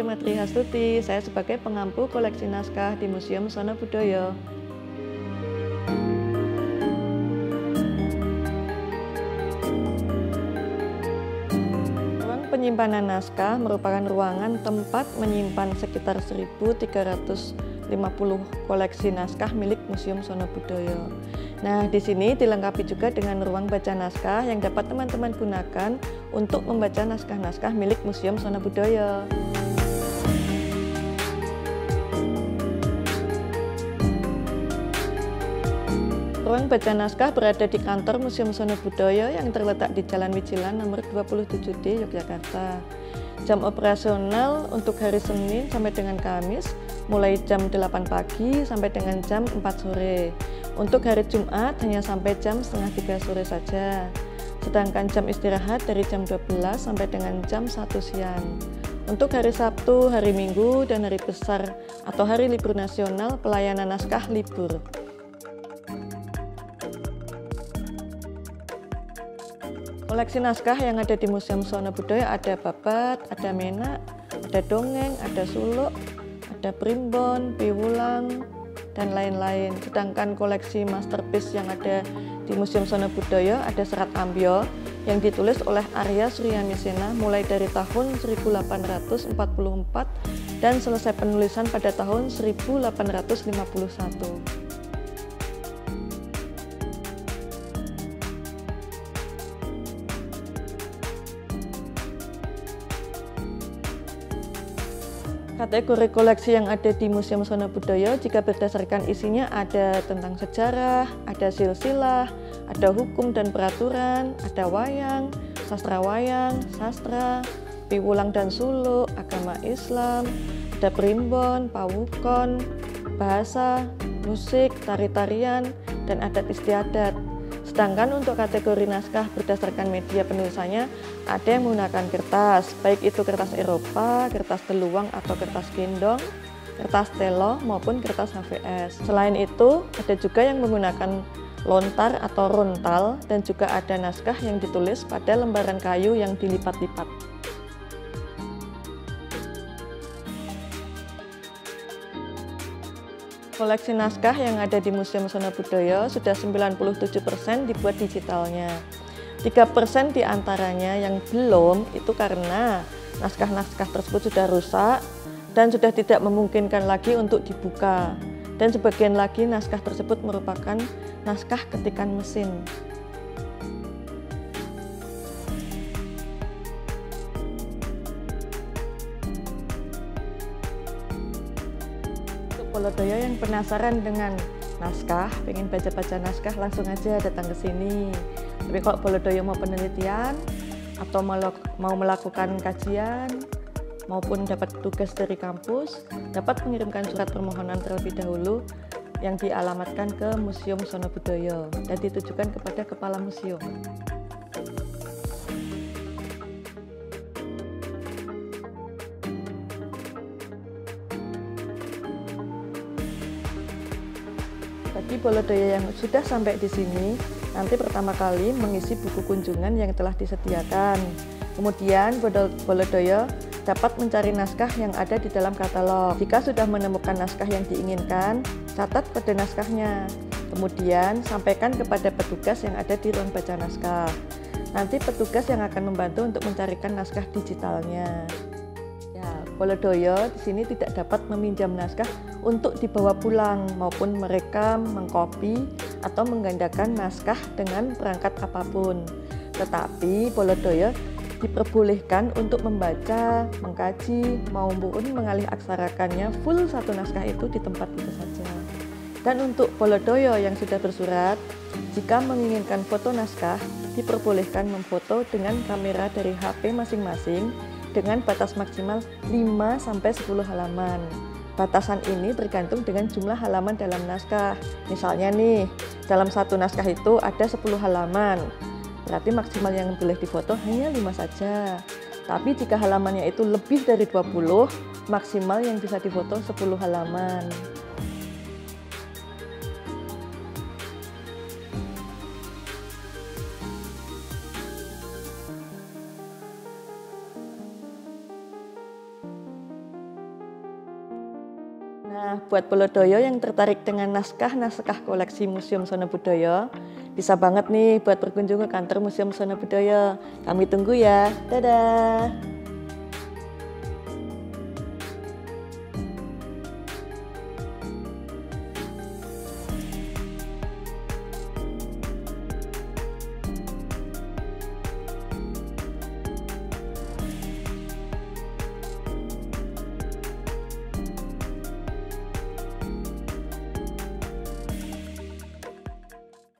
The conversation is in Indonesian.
Matri Hastuti. Saya sebagai pengampu koleksi naskah di Museum Sono Budoyo. Ruang penyimpanan naskah merupakan ruangan tempat menyimpan sekitar 1.350 koleksi naskah milik Museum Sono Budoyo. Nah, di sini dilengkapi juga dengan ruang baca naskah yang dapat teman-teman gunakan untuk membaca naskah-naskah milik Museum Sono Budoyo. Ruang baca naskah berada di kantor Museum Sono Budoyo yang terletak di Jalan Wijilan nomor 27D, Yogyakarta. Jam operasional untuk hari Senin sampai dengan Kamis mulai jam 8 pagi sampai dengan jam 4 sore. Untuk hari Jumat hanya sampai jam setengah 3 sore saja. Sedangkan jam istirahat dari jam 12 sampai dengan jam 1 siang. Untuk hari Sabtu, hari Minggu, dan hari besar atau hari libur nasional, pelayanan naskah libur. Koleksi naskah yang ada di Museum Sono Budoyo ada babat, ada menak, ada dongeng, ada suluk, ada primbon, piwulang, dan lain-lain. Sedangkan koleksi masterpiece yang ada di Museum Sono Budoyo ada Serat Ambyo yang ditulis oleh Arya Suryamisena mulai dari tahun 1844 dan selesai penulisan pada tahun 1851. Kategori koleksi yang ada di Museum Sono Budoyo jika berdasarkan isinya ada tentang sejarah, ada silsilah, ada hukum dan peraturan, ada wayang, sastra, piwulang dan suluk, agama Islam, ada primbon, pawukon, bahasa, musik, tari-tarian, dan adat istiadat. Sedangkan untuk kategori naskah berdasarkan media penulisannya ada yang menggunakan kertas, baik itu kertas Eropa, kertas teluang atau kertas gendong, kertas telo maupun kertas HVS. Selain itu ada juga yang menggunakan lontar atau rontal dan juga ada naskah yang ditulis pada lembaran kayu yang dilipat-lipat. Koleksi naskah yang ada di Museum Sono Budoyo sudah 97% dibuat digitalnya. 3% diantaranya yang belum itu karena naskah-naskah tersebut sudah rusak dan sudah tidak memungkinkan lagi untuk dibuka. Dan sebagian lagi naskah tersebut merupakan naskah ketikan mesin. Bolodoyo yang penasaran dengan naskah, pengen baca-baca naskah, langsung aja datang ke sini. Tapi kalau Bolodoyo mau penelitian atau mau melakukan kajian maupun dapat tugas dari kampus, dapat mengirimkan surat permohonan terlebih dahulu yang dialamatkan ke Museum Sono Budoyo dan ditujukan kepada Kepala Museum. Bagi Bolodoyo yang sudah sampai di sini, nanti pertama kali mengisi buku kunjungan yang telah disediakan. Kemudian Bolodoyo dapat mencari naskah yang ada di dalam katalog. Jika sudah menemukan naskah yang diinginkan, catat kode naskahnya. Kemudian sampaikan kepada petugas yang ada di ruang baca naskah. Nanti petugas yang akan membantu untuk mencarikan naskah digitalnya. Bolodoyo di sini tidak dapat meminjam naskah untuk dibawa pulang maupun merekam, mengkopi, atau menggandakan naskah dengan perangkat apapun. Tetapi Bolodoyo diperbolehkan untuk membaca, mengkaji, maupun mengalih aksarakannya full satu naskah itu di tempat itu saja. Dan untuk Bolodoyo yang sudah bersurat, jika menginginkan foto naskah, diperbolehkan memfoto dengan kamera dari HP masing-masing dengan batas maksimal 5-10 halaman. Batasan ini tergantung dengan jumlah halaman dalam naskah. Misalnya nih, dalam satu naskah itu ada 10 halaman. Berarti maksimal yang boleh difoto hanya 5 saja. Tapi jika halamannya itu lebih dari 20, maksimal yang bisa difoto 10 halaman. Nah, buat Bolodoyo yang tertarik dengan naskah-naskah koleksi Museum Sono Budoyo, bisa banget nih buat berkunjung ke kantor Museum Sono Budoyo. Kami tunggu ya. Dadah!